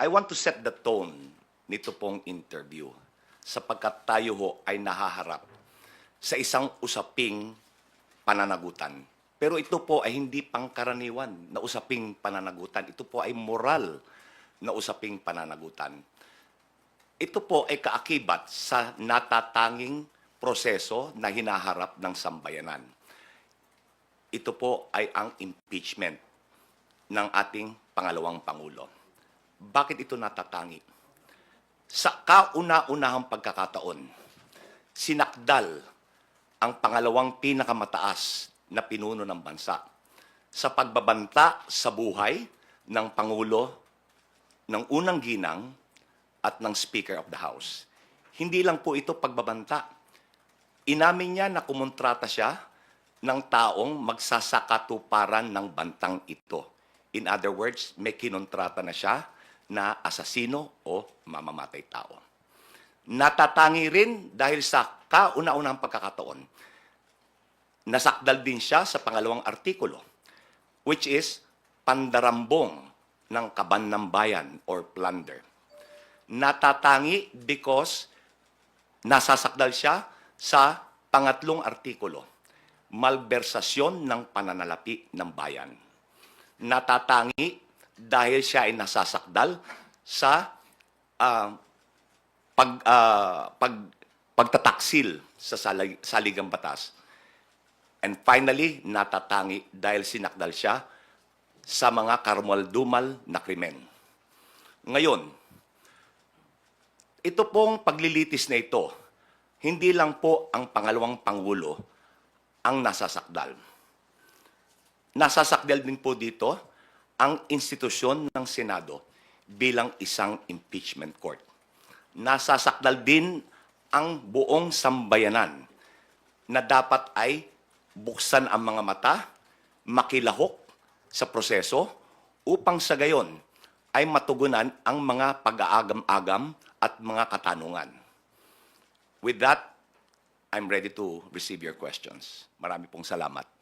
I want to set the tone nito pong interview sapagkat tayo ho ay nahaharap sa isang usaping pananagutan. Pero ito po ay hindi pangkaraniwan na usaping pananagutan. Ito po ay moral na usaping pananagutan. Ito po ay kaakibat sa natatanging proseso na hinaharap ng sambayanan. Ito po ay ang impeachment ng ating pangalawang Pangulo. Bakit ito natatangi? Sa kauna-unahang pagkakataon, sinakdal ang pangalawang pinakamataas na pinuno ng bansa sa pagbabanta sa buhay ng Pangulo, ng unang ginang at ng Speaker of the House. Hindi lang po ito pagbabanta. Inamin niya na kumontrata siya ng taong magsasakatuparan ng bantang ito. In other words, may kinontrata na siya na asasino o mamamatay tao. Natatangi rin dahil sa kauna-unahang pagkakataon, nasakdal din siya sa pangalawang artikulo, which is pandarambong ng kaban ng bayan or plunder. Natatangi because nasasakdal siya sa pangatlong artikulo, malbersasyon ng pananalapi ng bayan. Natatangi dahil siya ay nasasakdal sa pagtataksil sa saligang batas. And finally, natatangi dahil sinakdal siya sa mga karumal-dumal na krimen. Ngayon, ito pong paglilitis na ito, hindi lang po ang pangalawang Pangulo ang nasasakdal. Nasasakdal din po dito ang institusyon ng Senado bilang isang impeachment court. Nasasakdal din ang buong sambayanan na dapat ay buksan ang mga mata, makilahok sa proseso upang sa gayon ay matugunan ang mga pag-aagam-agam at mga katanungan. With that, I'm ready to receive your questions. Marami pong salamat.